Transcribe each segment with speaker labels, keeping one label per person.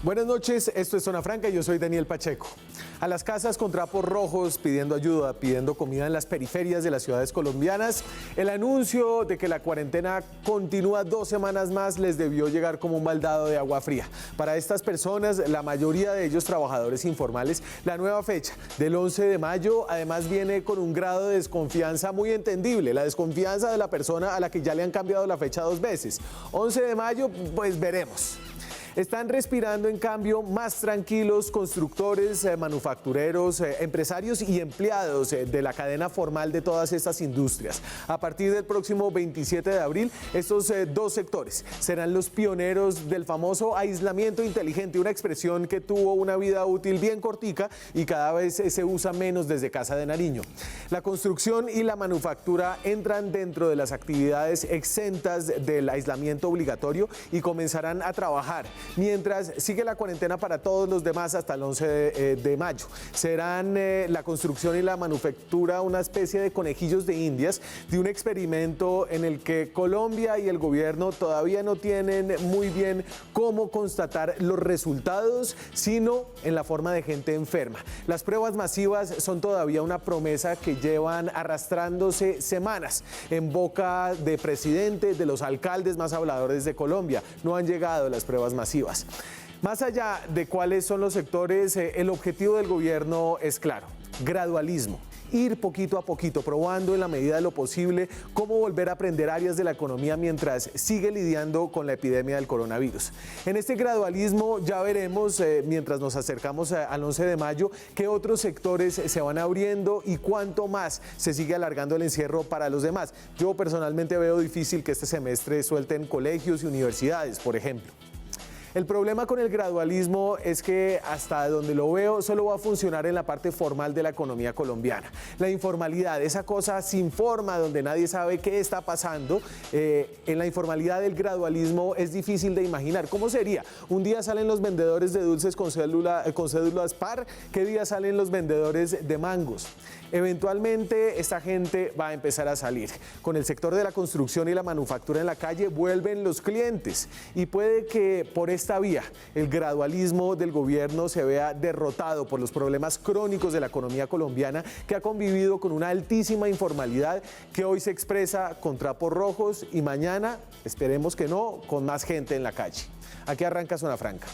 Speaker 1: Buenas noches, esto es Zona Franca y yo soy Daniel Pacheco. A las casas con trapos rojos pidiendo ayuda, pidiendo comida en las periferias de las ciudades colombianas, el anuncio de que la cuarentena continúa 2 semanas más les debió llegar como un baldado de agua fría. Para estas personas, la mayoría de ellos trabajadores informales, la nueva fecha del 11 de mayo además viene con un grado de desconfianza muy entendible, la desconfianza de la persona a la que ya le han cambiado la fecha 2 veces. 11 de mayo, pues veremos. Están respirando, en cambio, más tranquilos constructores, manufactureros, empresarios y empleados de la cadena formal de todas estas industrias. A partir del próximo 27 de abril, estos 2 sectores serán los pioneros del famoso aislamiento inteligente, una expresión que tuvo una vida útil bien cortica y cada vez se usa menos desde Casa de Nariño. La construcción y la manufactura entran dentro de las actividades exentas del aislamiento obligatorio y comenzarán a trabajar, mientras sigue la cuarentena para todos los demás hasta el 11 de mayo. Serán la construcción y la manufactura una especie de conejillos de indias de un experimento en el que Colombia y el gobierno todavía no tienen muy bien cómo constatar los resultados, sino en la forma de gente enferma. Las pruebas masivas son todavía una promesa que llevan arrastrándose semanas en boca de presidentes, de los alcaldes más habladores de Colombia. No han llegado las pruebas masivas. Más allá de cuáles son los sectores, el objetivo del gobierno es claro: gradualismo. Ir poquito a poquito, probando en la medida de lo posible cómo volver a aprender áreas de la economía mientras sigue lidiando con la epidemia del coronavirus. En este gradualismo ya veremos, mientras nos acercamos al 11 de mayo, qué otros sectores se van abriendo y cuánto más se sigue alargando el encierro para los demás. Yo personalmente veo difícil que este semestre suelten colegios y universidades, por ejemplo. El problema con el gradualismo es que, hasta donde lo veo, solo va a funcionar en la parte formal de la economía colombiana. La informalidad, esa cosa sin forma donde nadie sabe qué está pasando, en la informalidad del gradualismo es difícil de imaginar. ¿Cómo sería? Un día salen los vendedores de dulces con cédulas PAR, ¿qué día salen los vendedores de mangos? Eventualmente esta gente va a empezar a salir. Con el sector de la construcción y la manufactura en la calle vuelven los clientes y puede que por esta vía el gradualismo del gobierno se vea derrotado por los problemas crónicos de la economía colombiana, que ha convivido con una altísima informalidad que hoy se expresa con trapos rojos y mañana, esperemos que no, con más gente en la calle. Aquí arranca Zona Franca.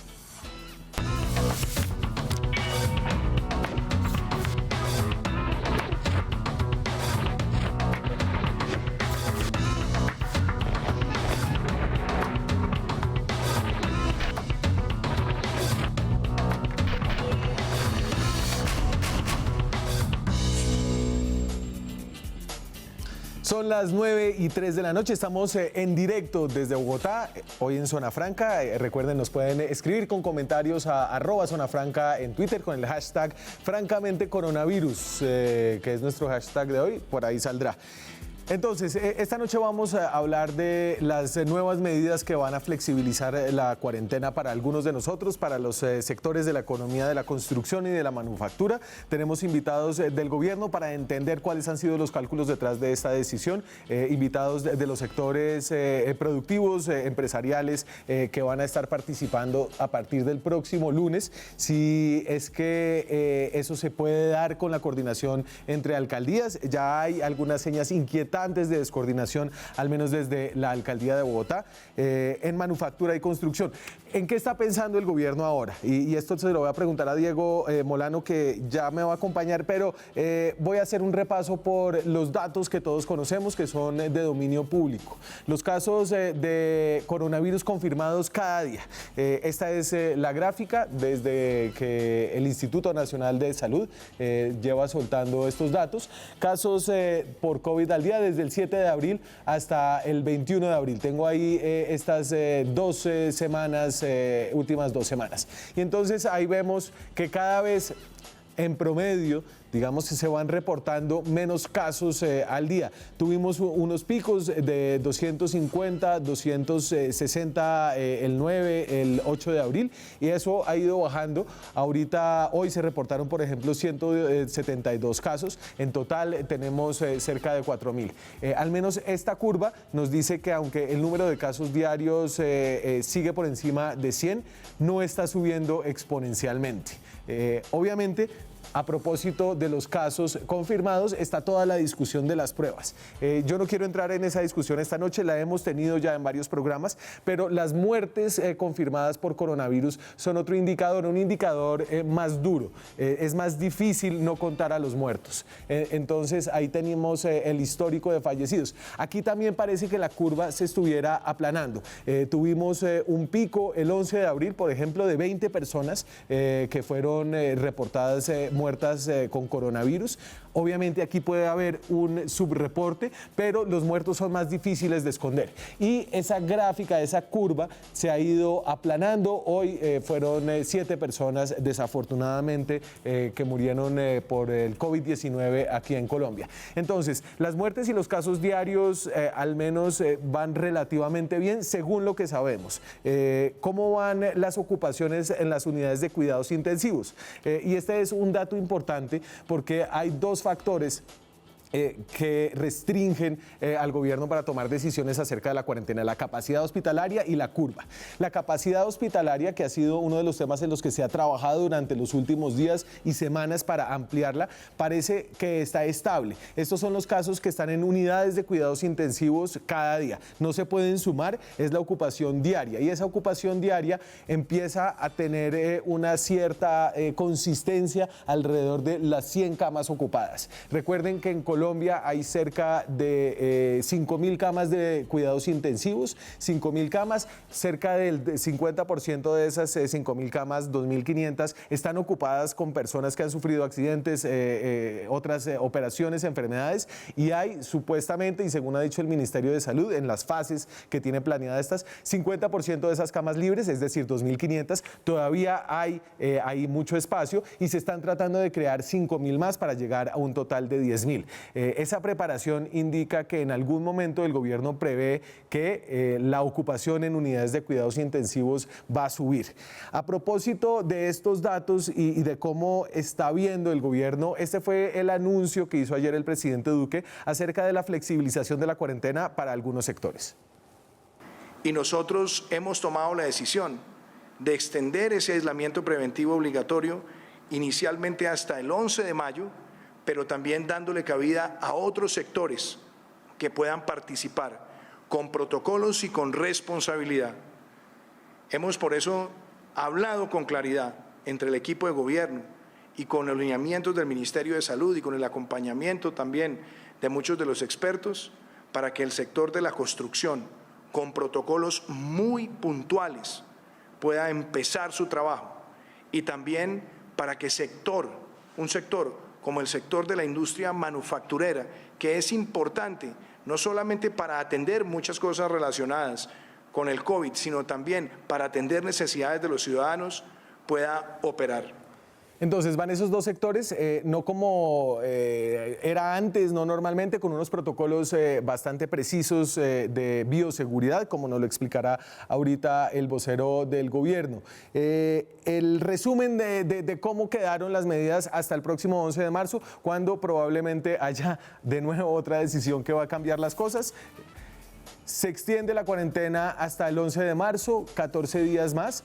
Speaker 1: Son las 9:03 de la noche, estamos en directo desde Bogotá, hoy en Zona Franca. Recuerden, nos pueden escribir con comentarios a @zonafranca en Twitter con el hashtag francamente coronavirus, que es nuestro hashtag de hoy, por ahí saldrá. Entonces, esta noche vamos a hablar de las nuevas medidas que van a flexibilizar la cuarentena para algunos de nosotros, para los sectores de la economía de la construcción y de la manufactura. Tenemos invitados del gobierno para entender cuáles han sido los cálculos detrás de esta decisión, invitados de los sectores productivos, empresariales, que van a estar participando a partir del próximo lunes, si es que eso se puede dar con la coordinación entre alcaldías. Ya hay algunas señas inquietantes de descoordinación, al menos desde la alcaldía de Bogotá, en manufactura y construcción. ¿En qué está pensando el gobierno ahora? Y esto se lo voy a preguntar a Diego Molano, que ya me va a acompañar, pero voy a hacer un repaso por los datos que todos conocemos, que son de dominio público. Los casos de coronavirus confirmados cada día. Esta es la gráfica desde que el Instituto Nacional de Salud lleva soltando estos datos. Casos por COVID al día desde el 7 de abril hasta el 21 de abril. Tengo ahí estas 12 semanas, últimas 2 semanas. Y entonces ahí vemos que cada vez, en promedio, digamos que se van reportando menos casos al día. Tuvimos unos picos de 250, 260 el 9, el 8 de abril y eso ha ido bajando. Ahorita, hoy se reportaron, por ejemplo, 172 casos. En total tenemos cerca de 4.000. Al menos esta curva nos dice que aunque el número de casos diarios sigue por encima de 100, no está subiendo exponencialmente. Obviamente, a propósito de los casos confirmados, está toda la discusión de las pruebas. Yo no quiero entrar en esa discusión esta noche, la hemos tenido ya en varios programas, pero las muertes confirmadas por coronavirus son otro indicador, un indicador más duro. Es más difícil no contar a los muertos. Entonces, ahí tenemos el histórico de fallecidos. Aquí también parece que la curva se estuviera aplanando. Tuvimos un pico el 11 de abril, por ejemplo, de 20 personas que fueron reportadas muertas con coronavirus. Obviamente aquí puede haber un subreporte, pero los muertos son más difíciles de esconder. Y esa gráfica, esa curva se ha ido aplanando. Hoy fueron 7 personas desafortunadamente que murieron por el COVID-19 aquí en Colombia. Entonces, las muertes y los casos diarios al menos van relativamente bien según lo que sabemos. ¿Cómo van las ocupaciones en las unidades de cuidados intensivos? Y este es un dato importante porque hay dos factores que restringen al gobierno para tomar decisiones acerca de la cuarentena: la capacidad hospitalaria y la curva. La capacidad hospitalaria, que ha sido uno de los temas en los que se ha trabajado durante los últimos días y semanas para ampliarla, parece que está estable. Estos son los casos que están en unidades de cuidados intensivos cada día. No se pueden sumar, es la ocupación diaria, y esa ocupación diaria empieza a tener una cierta consistencia alrededor de las 100 camas ocupadas. Recuerden que en Colombia hay cerca de 5.000 camas de cuidados intensivos, 5.000 camas, cerca del 50% de esas 5.000 camas, 2.500, están ocupadas con personas que han sufrido accidentes, otras operaciones, enfermedades, y hay supuestamente, y según ha dicho el Ministerio de Salud, en las fases que tiene planeadas estas, 50% de esas camas libres, es decir, 2.500, todavía hay mucho espacio y se están tratando de crear 5.000 más para llegar a un total de 10.000. Esa preparación indica que en algún momento el gobierno prevé que la ocupación en unidades de cuidados intensivos va a subir. A propósito de estos datos y de cómo está viendo el gobierno, este fue el anuncio que hizo ayer el presidente Duque acerca de la flexibilización de la cuarentena para algunos sectores.
Speaker 2: Y nosotros hemos tomado la decisión de extender ese aislamiento preventivo obligatorio inicialmente hasta el 11 de mayo, pero también dándole cabida a otros sectores que puedan participar con protocolos y con responsabilidad. Hemos por eso hablado con claridad entre el equipo de gobierno y con los lineamientos del Ministerio de Salud y con el acompañamiento también de muchos de los expertos para que el sector de la construcción, con protocolos muy puntuales, pueda empezar su trabajo, y también para que un sector como el sector de la industria manufacturera, que es importante no solamente para atender muchas cosas relacionadas con el COVID, sino también para atender necesidades de los ciudadanos, pueda operar.
Speaker 1: Entonces van esos dos sectores, no como era antes, no normalmente, con unos protocolos bastante precisos de bioseguridad, como nos lo explicará ahorita el vocero del gobierno. El resumen de cómo quedaron las medidas hasta el próximo 11 de marzo, cuando probablemente haya de nuevo otra decisión que va a cambiar las cosas. Se extiende la cuarentena hasta el 11 de marzo, 14 días más.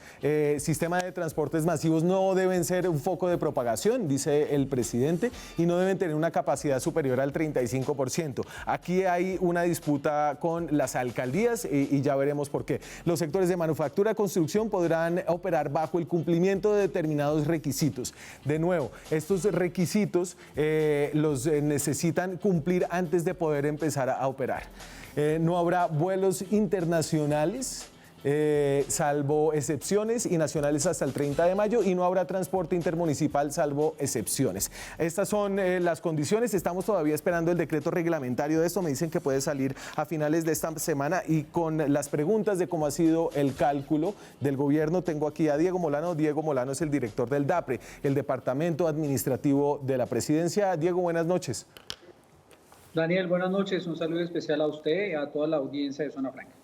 Speaker 1: Sistema de transportes masivos no deben ser un foco de propagación, dice el presidente, y no deben tener una capacidad superior al 35%. Aquí hay una disputa con las alcaldías y ya veremos por qué. Los sectores de manufactura y construcción podrán operar bajo el cumplimiento de determinados requisitos. De nuevo, estos requisitos los necesitan cumplir antes de poder empezar a operar. No habrá vuelos internacionales salvo excepciones, y nacionales hasta el 30 de mayo, y no habrá transporte intermunicipal salvo excepciones. Estas son las condiciones. Estamos todavía esperando el decreto reglamentario de esto. Me dicen que puede salir a finales de esta semana, y con las preguntas de cómo ha sido el cálculo del gobierno, tengo aquí a Diego Molano. Diego Molano es el director del DAPRE, el Departamento Administrativo de la Presidencia. Diego, buenas noches.
Speaker 3: Daniel, buenas noches. Un saludo especial a usted y a toda la audiencia de Zona Franca.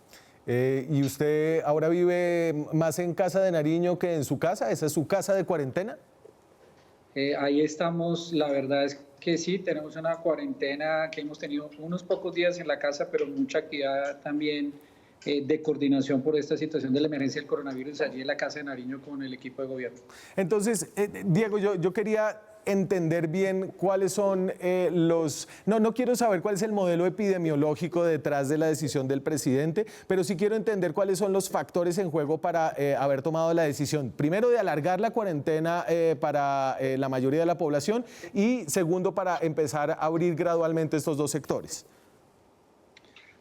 Speaker 1: ¿Y usted ahora vive más en Casa de Nariño que en su casa? ¿Esa es su casa de cuarentena?
Speaker 3: Ahí estamos. La verdad es que sí, tenemos una cuarentena que hemos tenido unos pocos días en la casa, pero mucha actividad también de coordinación por esta situación de la emergencia del coronavirus allí en la Casa de Nariño con el equipo de gobierno.
Speaker 1: Entonces, Diego, yo quería entender bien cuáles son no quiero saber cuál es el modelo epidemiológico detrás de la decisión del presidente, pero sí quiero entender cuáles son los factores en juego para haber tomado la decisión, primero, de alargar la cuarentena para la mayoría de la población, y segundo, para empezar a abrir gradualmente estos dos sectores.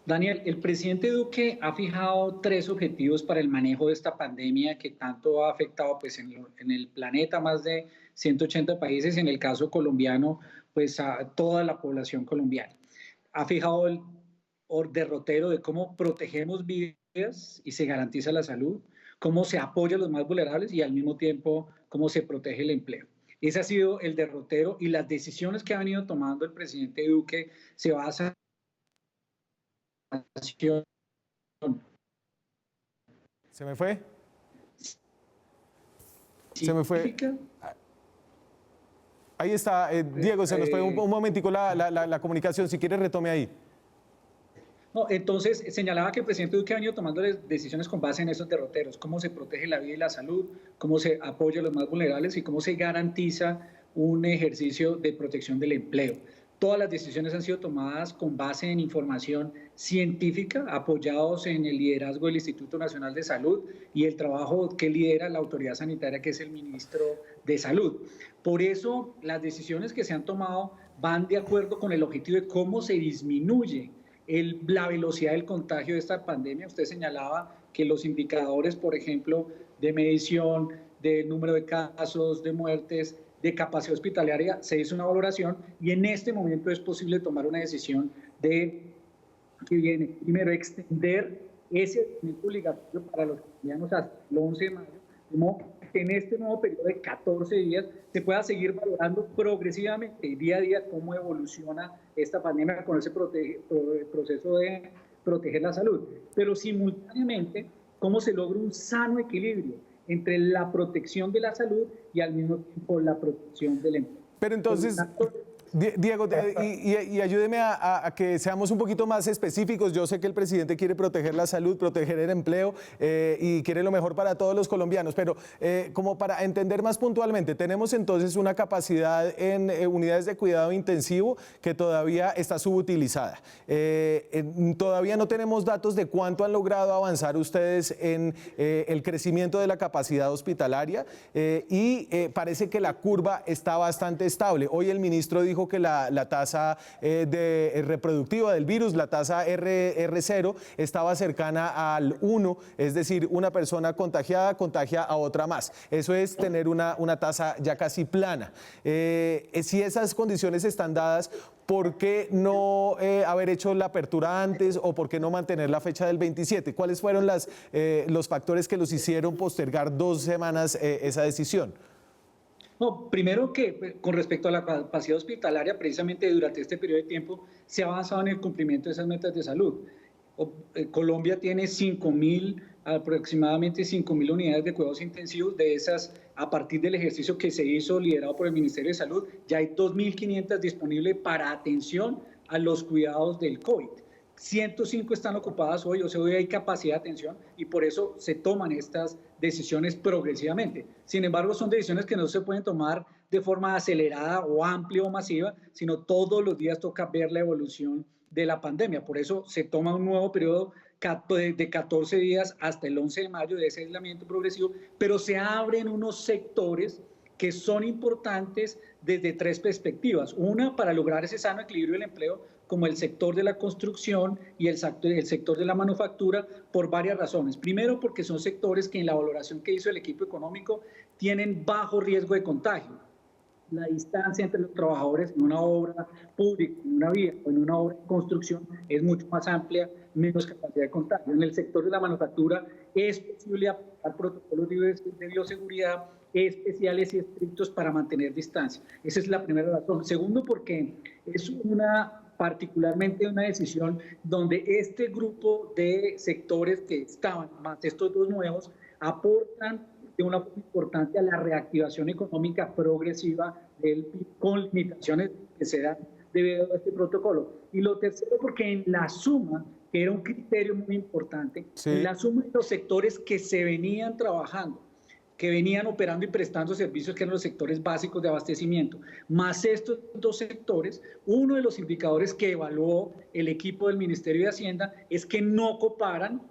Speaker 3: Daniel, el presidente Duque ha fijado 3 objetivos para el manejo de esta pandemia que tanto ha afectado pues, en el planeta, más de 180 países, en el caso colombiano, pues a toda la población colombiana. Ha fijado el derrotero de cómo protegemos vidas y se garantiza la salud, cómo se apoya a los más vulnerables y al mismo tiempo cómo se protege el empleo. Ese ha sido el derrotero, y las decisiones que ha venido tomando el presidente Duque se basan
Speaker 1: ¿Se me fue? Se me fue. Ahí está, Diego, se nos fue un momentico la comunicación. Si quiere, retome ahí.
Speaker 3: No, entonces señalaba que el presidente Duque ha venido tomando decisiones con base en esos derroteros: cómo se protege la vida y la salud, cómo se apoya a los más vulnerables y cómo se garantiza un ejercicio de protección del empleo. Todas las decisiones han sido tomadas con base en información científica, apoyados en el liderazgo del Instituto Nacional de Salud y el trabajo que lidera la autoridad sanitaria, que es el ministro de Salud. Por eso, las decisiones que se han tomado van de acuerdo con el objetivo de cómo se disminuye la velocidad del contagio de esta pandemia. Usted señalaba que los indicadores, por ejemplo, de medición, del número de casos, de muertes, de capacidad hospitalaria, se hizo una valoración, y en este momento es posible tomar una decisión que viene, primero, extender ese aislamiento obligatorio para los colombianos hasta el 11 de mayo, como que en este nuevo periodo de 14 días se pueda seguir valorando progresivamente, día a día, cómo evoluciona esta pandemia con ese proceso de proteger la salud, pero simultáneamente cómo se logra un sano equilibrio entre la protección de la salud y al mismo tiempo la protección del empleo.
Speaker 1: Pero entonces, Diego, y ayúdeme a que seamos un poquito más específicos. Yo sé que el presidente quiere proteger la salud, proteger el empleo y quiere lo mejor para todos los colombianos, pero como para entender más puntualmente, tenemos entonces una capacidad en unidades de cuidado intensivo que todavía está subutilizada. Todavía no tenemos datos de cuánto han logrado avanzar ustedes en el crecimiento de la capacidad hospitalaria, y parece que la curva está bastante estable. Hoy el ministro dijo que la tasa reproductiva del virus, la tasa R0, estaba cercana al 1, es decir, una persona contagiada contagia a otra más. Eso es tener una tasa ya casi plana. Si esas condiciones están dadas, ¿por qué no haber hecho la apertura antes, o por qué no mantener la fecha del 27? ¿Cuáles fueron los factores que los hicieron postergar 2 semanas esa decisión?
Speaker 3: No, primero que con respecto a la capacidad hospitalaria, precisamente durante este periodo de tiempo se ha avanzado en el cumplimiento de esas metas de salud. Colombia tiene aproximadamente 5.000 unidades de cuidados intensivos. De esas, a partir del ejercicio que se hizo liderado por el Ministerio de Salud, ya hay 2.500 disponibles para atención a los cuidados del COVID. 105 están ocupadas hoy, o sea, hoy hay capacidad de atención, y por eso se toman estas decisiones progresivamente. Sin embargo, son decisiones que no se pueden tomar de forma acelerada o amplia o masiva, sino todos los días toca ver la evolución de la pandemia. Por eso se toma un nuevo periodo de 14 días hasta el 11 de mayo de ese aislamiento progresivo, pero se abren unos sectores que son importantes desde 3 perspectivas. Una, para lograr ese sano equilibrio del empleo, como el sector de la construcción y el sector de la manufactura por varias razones. Primero, porque son sectores que en la valoración que hizo el equipo económico tienen bajo riesgo de contagio. La distancia entre los trabajadores en una obra pública, en una vía o en una obra de construcción es mucho más amplia, menos capacidad de contagio. En el sector de la manufactura es posible aplicar protocolos de bioseguridad especiales y estrictos para mantener distancia. Esa es la primera razón. Segundo, porque es particularmente una decisión donde este grupo de sectores que estaban, más estos dos nuevos, aportan de una forma importante a la reactivación económica progresiva del PIB con limitaciones que se dan debido a este protocolo. Y lo tercero, porque en la suma, que era un criterio muy importante, en la suma de los sectores que se venían trabajando, que venían operando y prestando servicios, que eran los sectores básicos de abastecimiento, más estos dos sectores, uno de los indicadores que evaluó el equipo del Ministerio de Hacienda es que no coparan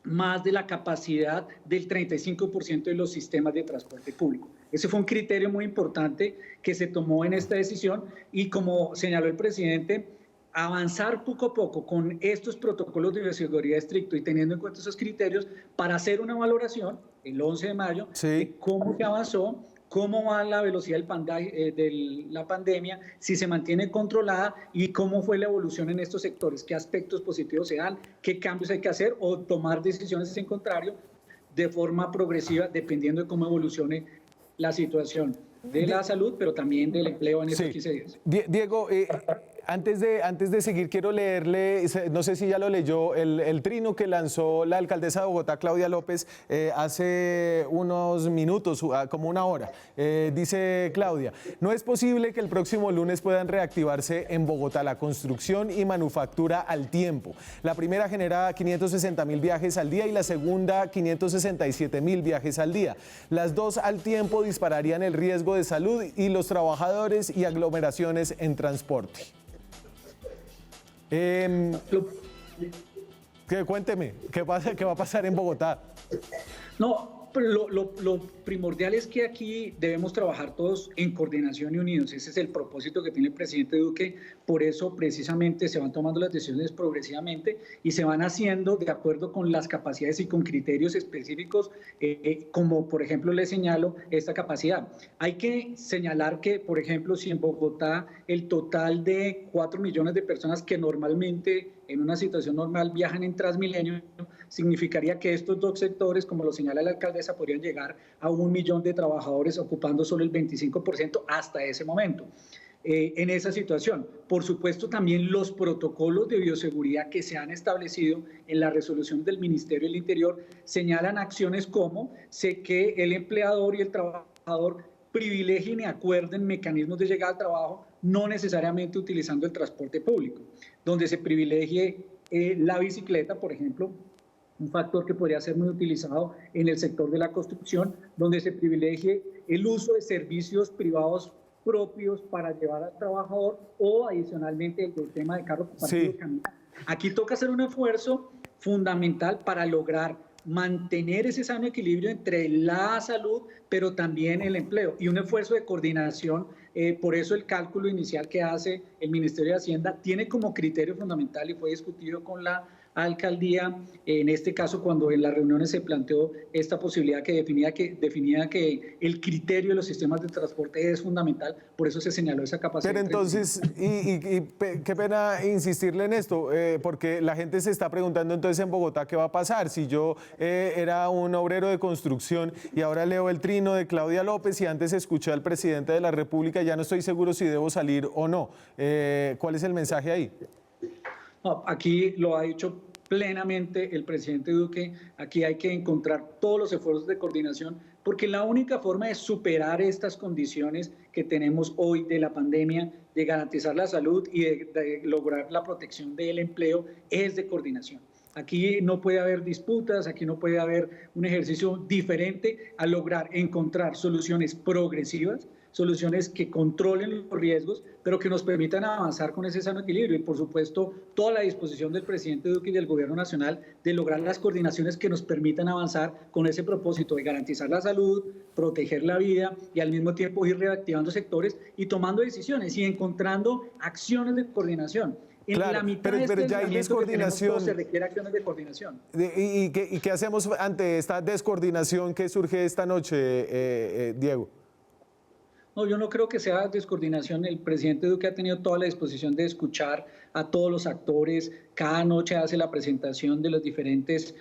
Speaker 3: más de la capacidad del 35% de los sistemas de transporte público. Ese fue un criterio muy importante que se tomó en esta decisión y, como señaló el presidente, avanzar poco a poco con estos protocolos de bioseguridad estricto y teniendo en cuenta esos criterios para hacer una valoración el 11 de mayo de cómo se avanzó, cómo va la velocidad de la pandemia, si se mantiene controlada y cómo fue la evolución en estos sectores, qué aspectos positivos se dan, qué cambios hay que hacer o tomar decisiones en contrario de forma progresiva dependiendo de cómo evolucione la situación de la salud, pero también del empleo en estos 15 días.
Speaker 1: Diego, antes de seguir, quiero leerle, no sé si ya lo leyó, el trino que lanzó la alcaldesa de Bogotá, Claudia López, hace unos minutos, como una hora. Dice Claudia: no es posible que el próximo lunes puedan reactivarse en Bogotá la construcción y manufactura al tiempo. La primera genera 560.000 viajes al día y la segunda 567.000 viajes al día. Las dos al tiempo dispararían el riesgo de salud y los trabajadores y aglomeraciones en transporte. Cuénteme, ¿qué va a pasar en Bogotá?
Speaker 3: No, pero lo primordial es que aquí debemos trabajar todos en coordinación y unidos. Ese es el propósito que tiene el presidente Duque. Por eso, precisamente, se van tomando las decisiones progresivamente y se van haciendo de acuerdo con las capacidades y con criterios específicos, como, por ejemplo, le señalo esta capacidad. Hay que señalar que, por ejemplo, si en Bogotá el total de 4 millones de personas que normalmente en una situación normal viajan en Transmilenio, significaría que estos dos sectores, como lo señala la alcaldesa, podrían llegar a 1 millón de trabajadores ocupando solo el 25% hasta ese momento. En esa situación, por supuesto, también los protocolos de bioseguridad que se han establecido en la resolución del Ministerio del Interior señalan acciones como que el empleador y el trabajador privilegien y acuerden mecanismos de llegada al trabajo, no necesariamente utilizando el transporte público, donde se privilegie la bicicleta, por ejemplo, un factor que podría ser muy utilizado en el sector de la construcción, donde se privilegie el uso de servicios privados propios para llevar al trabajador o adicionalmente el tema de carro compartido. Aquí toca hacer un esfuerzo fundamental para lograr mantener ese sano equilibrio entre la salud, pero también el empleo, y un esfuerzo de coordinación. Por eso el cálculo inicial que hace el Ministerio de Hacienda tiene como criterio fundamental y fue discutido con la alcaldía, en este caso cuando en las reuniones se planteó esta posibilidad que definía que el criterio de los sistemas de transporte es fundamental, por eso se señaló esa capacidad.
Speaker 1: Pero entonces, qué pena insistirle en esto, porque la gente se está preguntando entonces en Bogotá qué va a pasar. Si yo era un obrero de construcción y ahora leo el trino de Claudia López y antes escuché al presidente de la República, ya no estoy seguro si debo salir o no. ¿Cuál es el mensaje ahí?
Speaker 3: No, aquí lo ha dicho plenamente el presidente Duque. Aquí hay que encontrar todos los esfuerzos de coordinación, porque la única forma de superar estas condiciones que tenemos hoy de la pandemia, de garantizar la salud y de lograr la protección del empleo, es de coordinación. Aquí no puede haber disputas, aquí no puede haber un ejercicio diferente a lograr encontrar soluciones progresivas, soluciones que controlen los riesgos, pero que nos permitan avanzar con ese sano equilibrio. Y por supuesto, toda la disposición del presidente Duque y del Gobierno Nacional de lograr las coordinaciones que nos permitan avanzar con ese propósito de garantizar la salud, proteger la vida y al mismo tiempo ir reactivando sectores y tomando decisiones y encontrando acciones de coordinación. En
Speaker 1: claro,
Speaker 3: la mitad
Speaker 1: pero
Speaker 3: de este
Speaker 1: ya hay descoordinación.
Speaker 3: se requiere acciones de coordinación.
Speaker 1: ¿Y qué hacemos ante esta descoordinación que surge esta noche, Diego?
Speaker 3: No, yo no creo que sea descoordinación. El presidente Duque ha tenido toda la disposición de escuchar a todos los actores. Cada noche hace la presentación de las diferentes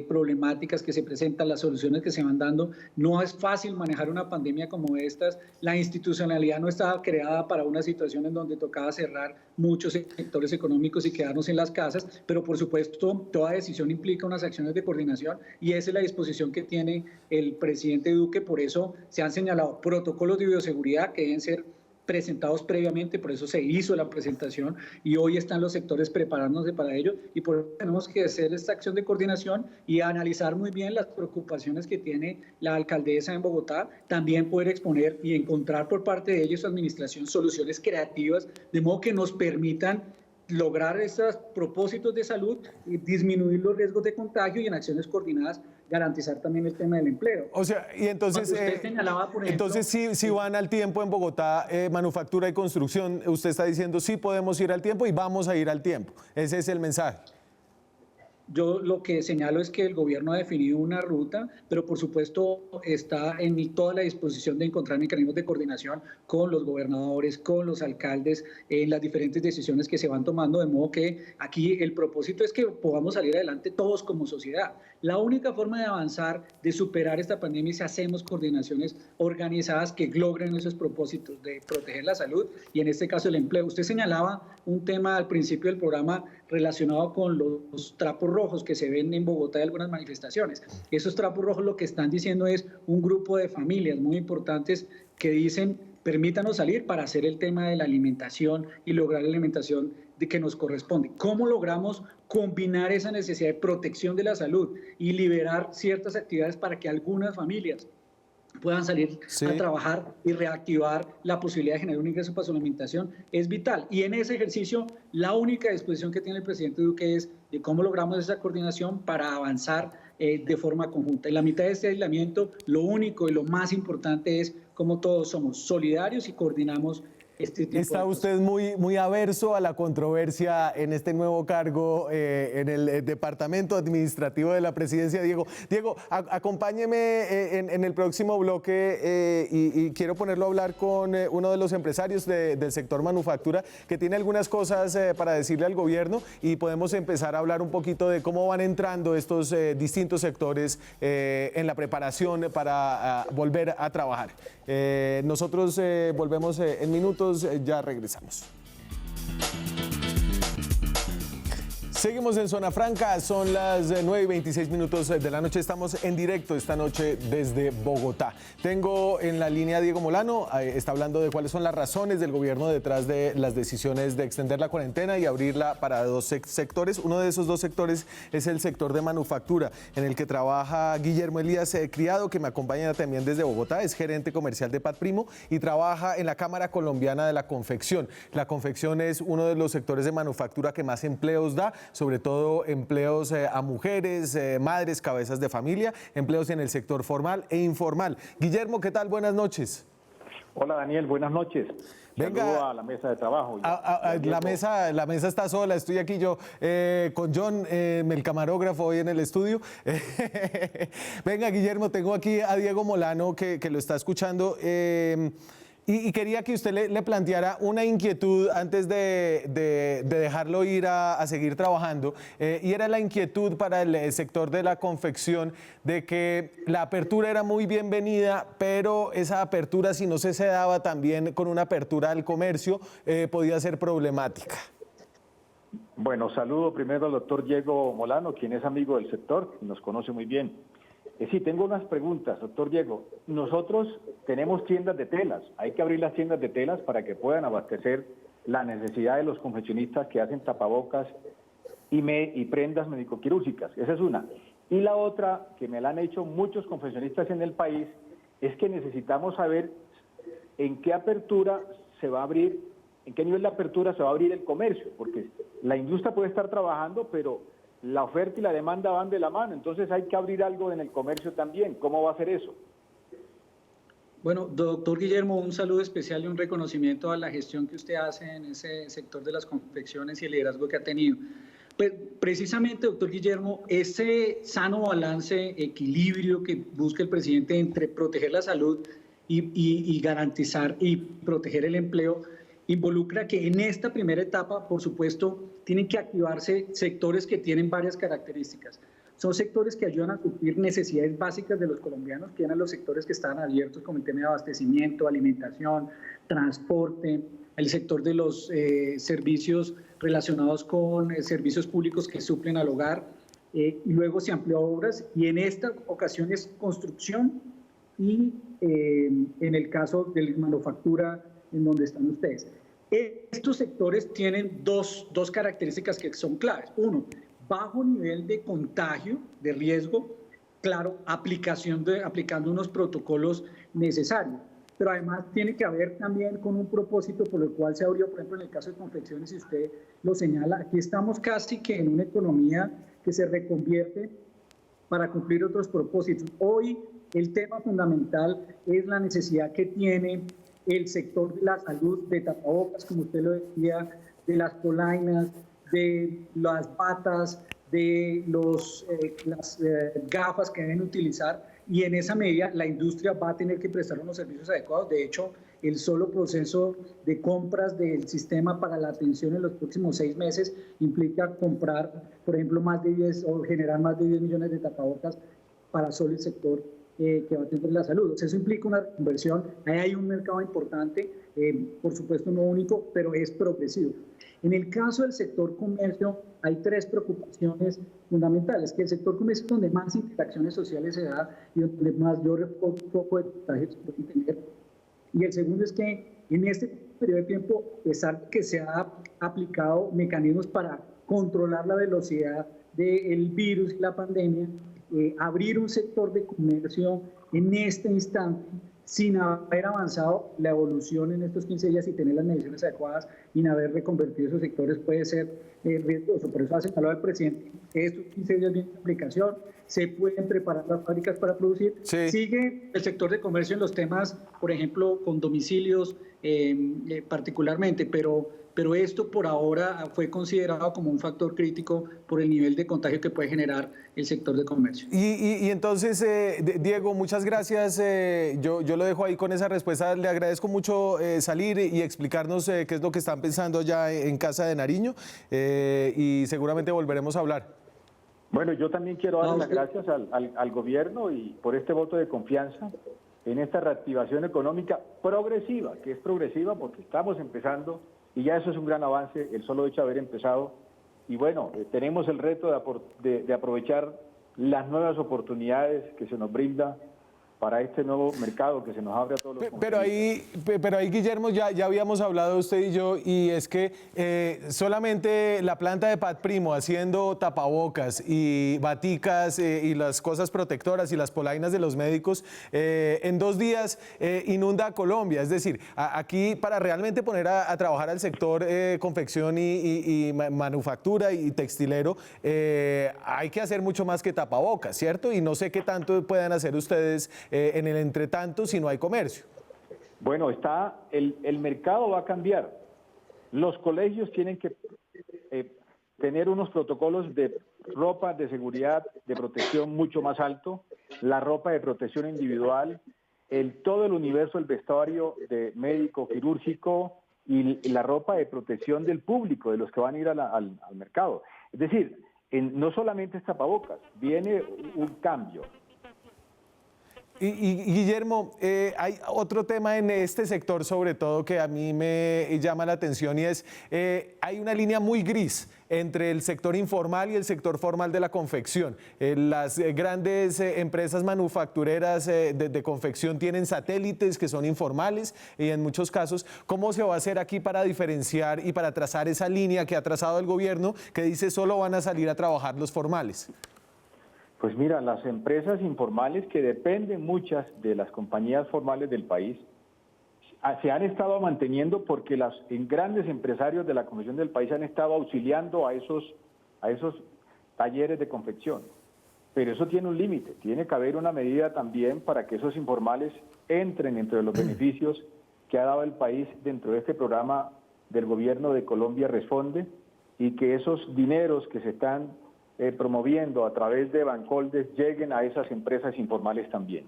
Speaker 3: problemáticas que se presentan, las soluciones que se van dando. No es fácil manejar una pandemia como estas. La institucionalidad no estaba creada para una situación en donde tocaba cerrar muchos sectores económicos y quedarnos en las casas, pero por supuesto toda decisión implica unas acciones de coordinación y esa es la disposición que tiene el presidente Duque. Por eso se han señalado protocolos de bioseguridad que deben ser presentados previamente, por eso se hizo la presentación y hoy están los sectores preparándose para ello y por eso tenemos que hacer esta acción de coordinación y analizar muy bien las preocupaciones que tiene la alcaldesa en Bogotá, también poder exponer y encontrar por parte de ellos, su administración, soluciones creativas, de modo que nos permitan lograr esos propósitos de salud y disminuir los riesgos de contagio y en acciones coordinadas garantizar también el tema del empleo.
Speaker 1: O sea, y entonces,
Speaker 3: usted señalaba, por ejemplo,
Speaker 1: entonces si van al tiempo en Bogotá, manufactura y construcción, usted está diciendo sí podemos ir al tiempo y vamos a ir al tiempo. Ese es el mensaje.
Speaker 3: Yo lo que señalo es que el gobierno ha definido una ruta, pero por supuesto está en toda la disposición de encontrar mecanismos de coordinación con los gobernadores, con los alcaldes, en las diferentes decisiones que se van tomando, de modo que aquí el propósito es que podamos salir adelante todos como sociedad. La única forma de avanzar, de superar esta pandemia es si hacemos coordinaciones organizadas que logren esos propósitos de proteger la salud y en este caso el empleo. Usted señalaba un tema al principio del programa relacionado con los trapos rojos que se ven en Bogotá de algunas manifestaciones. Esos trapos rojos lo que están diciendo es un grupo de familias muy importantes que dicen permítanos salir para hacer el tema de la alimentación y lograr la alimentación de que nos corresponde. ¿Cómo logramos combinar esa necesidad de protección de la salud y liberar ciertas actividades para que algunas familias puedan salir a trabajar y reactivar la posibilidad de generar un ingreso para su alimentación? Es vital. Y en ese ejercicio, la única disposición que tiene el presidente Duque es de cómo logramos esa coordinación para avanzar de forma conjunta. En la mitad de este aislamiento, lo único y lo más importante es cómo todos somos solidarios y coordinamos este tipo
Speaker 1: Está
Speaker 3: de
Speaker 1: usted muy averso a la controversia en este nuevo cargo en el Departamento Administrativo de la Presidencia, Diego. Diego, acompáñeme en el próximo bloque y quiero ponerlo a hablar con uno de los empresarios del sector manufactura que tiene algunas cosas para decirle al gobierno y podemos empezar a hablar un poquito de cómo van entrando estos distintos sectores en la preparación para volver a trabajar. Nosotros volvemos en minutos. Ya regresamos. Seguimos en Zona Franca, son las 9:26 de la noche, estamos en directo esta noche desde Bogotá. Tengo en la línea a Diego Molano, está hablando de cuáles son las razones del gobierno detrás de las decisiones de extender la cuarentena y abrirla para dos sectores. Uno de esos dos sectores es el sector de manufactura, en el que trabaja Guillermo Elías Criado, que me acompaña también desde Bogotá, es gerente comercial de Pat Primo y trabaja en la Cámara Colombiana de la Confección. La confección es uno de los sectores de manufactura que más empleos da, sobre todo empleos a mujeres, madres, cabezas de familia, empleos en el sector formal e informal. Guillermo, ¿qué tal? Buenas noches.
Speaker 4: Hola Daniel, buenas noches.
Speaker 1: Venga,
Speaker 4: saludo a la mesa de trabajo.
Speaker 1: La mesa está sola, estoy aquí yo con John, el camarógrafo hoy en el estudio. Venga, Guillermo, tengo aquí a Diego Molano que lo está escuchando. Y quería que usted le planteara una inquietud antes de dejarlo ir a seguir trabajando, y era la inquietud para el sector de la confección de que la apertura era muy bienvenida, pero esa apertura, si no se daba también con una apertura al comercio, podía ser problemática.
Speaker 4: Bueno, saludo primero al doctor Diego Molano, quien es amigo del sector y nos conoce muy bien. Sí, tengo unas preguntas, doctor Diego. Nosotros tenemos tiendas de telas, hay que abrir las tiendas de telas para que puedan abastecer la necesidad de los confeccionistas que hacen tapabocas y prendas médico-quirúrgicas. Esa es una. Y la otra, que me la han hecho muchos confeccionistas en el país, es que necesitamos saber en qué apertura se va a abrir, en qué nivel de apertura se va a abrir el comercio, porque la industria puede estar trabajando, pero la oferta y la demanda van de la mano, entonces hay que abrir algo en el comercio también. ¿Cómo va a ser eso?
Speaker 3: Bueno, doctor Guillermo, un saludo especial y un reconocimiento a la gestión que usted hace en ese sector de las confecciones y el liderazgo que ha tenido. Pues precisamente, doctor Guillermo, ese sano balance, equilibrio que busca el presidente entre proteger la salud y garantizar y proteger el empleo, involucra que en esta primera etapa, por supuesto, tienen que activarse sectores que tienen varias características. Son sectores que ayudan a cumplir necesidades básicas de los colombianos, que eran los sectores que estaban abiertos, como el tema de abastecimiento, alimentación, transporte, el sector de los servicios relacionados con servicios públicos que suplen al hogar, y luego se amplió a obras, y en esta ocasión es construcción y en el caso de la manufactura en donde están ustedes. Estos sectores tienen dos características que son claves. Uno, bajo nivel de contagio, de riesgo, claro, aplicando unos protocolos necesarios. Pero además tiene que haber también con un propósito por el cual se abrió, por ejemplo, en el caso de confecciones, si usted lo señala, aquí estamos casi que en una economía que se reconvierte para cumplir otros propósitos. Hoy el tema fundamental es la necesidad que tiene el sector de la salud, de tapabocas, como usted lo decía, de las polainas, de las batas, de las gafas que deben utilizar, y en esa medida la industria va a tener que prestar unos servicios adecuados. De hecho, el solo proceso de compras del sistema para la atención en los próximos 6 meses implica comprar, por ejemplo, generar más de 10 millones de tapabocas para solo el sector que va a atender la salud. O sea, eso implica una inversión. Ahí hay un mercado importante, por supuesto no único, pero es progresivo. En el caso del sector comercio, hay 3 preocupaciones fundamentales, que el sector comercio es donde más interacciones sociales se da y donde mayor foco de contagio se puede tener. Y el segundo es que en este periodo de tiempo, a pesar de que se ha aplicado mecanismos para controlar la velocidad del virus y la pandemia, abrir un sector de comercio en este instante, sin haber avanzado la evolución en estos 15 días y tener las mediciones adecuadas, sin haber reconvertido esos sectores, puede ser riesgoso. Por eso ha señalado el presidente que estos 15 días vienen de aplicación, se pueden preparar las fábricas para producir. Sí. Sigue el sector de comercio en los temas, por ejemplo, con domicilios particularmente, pero esto por ahora fue considerado como un factor crítico por el nivel de contagio que puede generar el sector de comercio.
Speaker 1: Y entonces, Diego, muchas gracias. Yo lo dejo ahí con esa respuesta. Le agradezco mucho salir y explicarnos qué es lo que están pensando ya en Casa de Nariño, y seguramente volveremos a hablar.
Speaker 4: Bueno, yo también quiero dar las gracias al gobierno y por este voto de confianza en esta reactivación económica progresiva, que es progresiva porque estamos empezando. Y ya eso es un gran avance, el solo hecho de haber empezado. Y bueno, tenemos el reto de aprovechar las nuevas oportunidades que se nos brinda para este nuevo mercado que se nos abre a todos los
Speaker 1: pero ahí, Guillermo, ya habíamos hablado usted y yo, y es que solamente la planta de Pat Primo haciendo tapabocas y baticas y las cosas protectoras y las polainas de los médicos, en 2 días inunda a Colombia. Es decir, aquí para realmente poner a trabajar al sector confección y manufactura y textilero, hay que hacer mucho más que tapabocas, ¿cierto? Y no sé qué tanto puedan hacer ustedes en el entretanto si no hay comercio.
Speaker 4: Bueno, el mercado va a cambiar. Los colegios tienen que tener unos protocolos de ropa de seguridad, de protección mucho más alto, la ropa de protección individual, todo el universo, el vestuario de médico quirúrgico y la ropa de protección del público, de los que van a ir al mercado. Es decir, no solamente es tapabocas, viene un cambio.
Speaker 1: Y Guillermo, hay otro tema en este sector sobre todo que a mí me llama la atención, y es, hay una línea muy gris entre el sector informal y el sector formal de la confección. Las grandes empresas manufactureras de confección tienen satélites que son informales, y en muchos casos, ¿cómo se va a hacer aquí para diferenciar y para trazar esa línea que ha trazado el gobierno que dice solo van a salir a trabajar los formales?
Speaker 4: Pues mira, las empresas informales, que dependen muchas de las compañías formales del país, se han estado manteniendo porque los grandes empresarios de la confección del país han estado auxiliando a esos talleres de confección. pero eso tiene un límite, tiene que haber una medida también para que esos informales entren entre los beneficios que ha dado el país dentro de este programa del gobierno de Colombia Responde, y que esos dineros que se están promoviendo a través de Bancoldes lleguen a esas empresas informales también.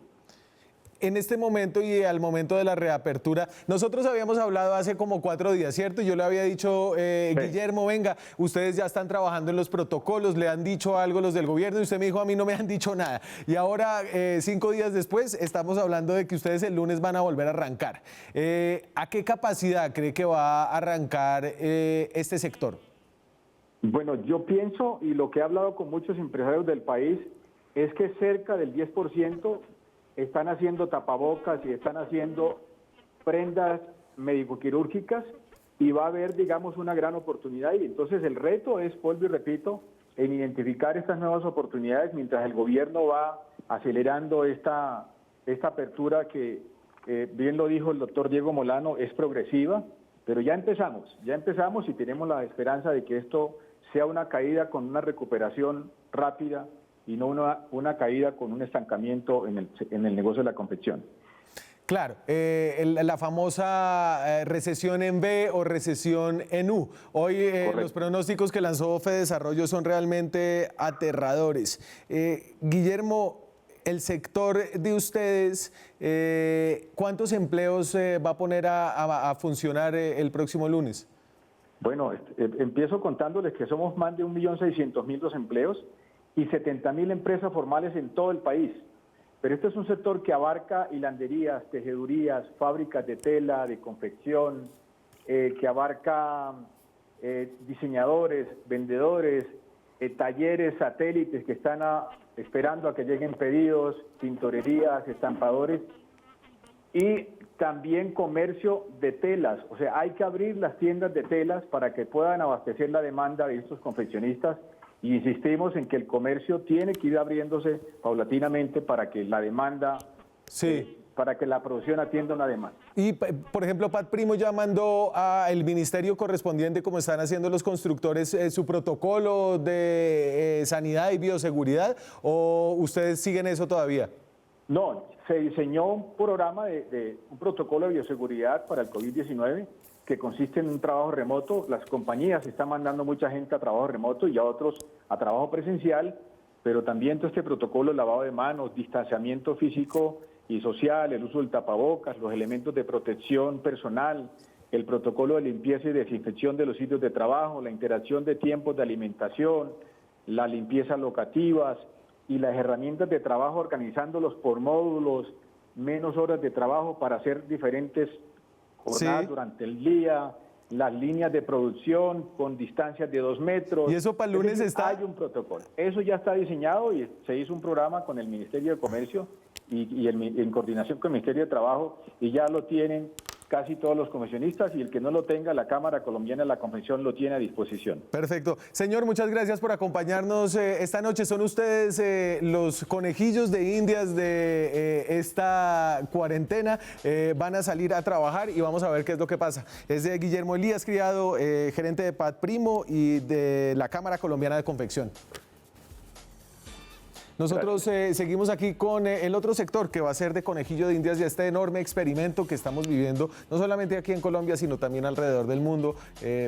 Speaker 1: En este momento y al momento de la reapertura, nosotros habíamos hablado hace como 4 días, ¿cierto? Yo le había dicho, Guillermo, venga, ustedes ya están trabajando en los protocolos, le han dicho algo los del gobierno, y usted me dijo, a mí no me han dicho nada. Y ahora, 5 días después, estamos hablando de que ustedes el lunes van a volver a arrancar. ¿A qué capacidad cree que va a arrancar este sector?
Speaker 4: Bueno, yo pienso, y lo que he hablado con muchos empresarios del país, es que cerca del 10% están haciendo tapabocas y están haciendo prendas médico-quirúrgicas, y va a haber, digamos, una gran oportunidad. Y entonces el reto es, vuelvo y repito, en identificar estas nuevas oportunidades mientras el gobierno va acelerando esta apertura que, bien lo dijo el doctor Diego Molano, es progresiva, pero ya empezamos y tenemos la esperanza de que esto sea una caída con una recuperación rápida y no una caída con un estancamiento en el negocio de la confección.
Speaker 1: Claro, la famosa recesión en V o recesión en U. Hoy los pronósticos que lanzó Fedesarrollo son realmente aterradores. Guillermo, el sector de ustedes, ¿cuántos empleos va a poner a funcionar el próximo lunes?
Speaker 4: Bueno, empiezo contándoles que somos más de 1.600.000 los empleos y 70.000 empresas formales en todo el país. Pero este es un sector que abarca hilanderías, tejedurías, fábricas de tela, de confección, que abarca diseñadores, vendedores, talleres satélites que están esperando a que lleguen pedidos, tintorerías, estampadores, y también comercio de telas. O sea, hay que abrir las tiendas de telas para que puedan abastecer la demanda de estos confeccionistas. Y insistimos en que el comercio tiene que ir abriéndose paulatinamente para que la demanda, para que la producción atienda una demanda.
Speaker 1: Y, por ejemplo, Pat Primo ya mandó al ministerio correspondiente, como están haciendo los constructores, su protocolo de sanidad y bioseguridad, ¿o ustedes siguen eso todavía?
Speaker 4: No, se diseñó un programa un protocolo de bioseguridad para el COVID-19, que consiste en un trabajo remoto. Las compañías están mandando mucha gente a trabajo remoto y a otros a trabajo presencial, pero también todo este protocolo de lavado de manos, distanciamiento físico y social, el uso del tapabocas, los elementos de protección personal, el protocolo de limpieza y desinfección de los sitios de trabajo, la interacción de tiempos de alimentación, las limpiezas locativas y las herramientas de trabajo organizándolos por módulos, menos horas de trabajo para hacer diferentes jornadas durante el día, las líneas de producción con distancias de 2 metros.
Speaker 1: ¿Y eso para el lunes está?
Speaker 4: Hay un protocolo. Eso ya está diseñado y se hizo un programa con el Ministerio de Comercio y en coordinación con el Ministerio de Trabajo, y ya lo tienen casi todos los confeccionistas, y el que no lo tenga, la Cámara Colombiana de la Confección lo tiene a disposición.
Speaker 1: Perfecto. Señor, muchas gracias por acompañarnos esta noche. Son ustedes los conejillos de indias de esta cuarentena. Van a salir a trabajar y vamos a ver qué es lo que pasa. Es de Guillermo Elías Criado, gerente de Pat Primo y de la Cámara Colombiana de Confección. Nosotros seguimos aquí con el otro sector que va a ser de conejillo de indias de este enorme experimento que estamos viviendo, no solamente aquí en Colombia, sino también alrededor del mundo,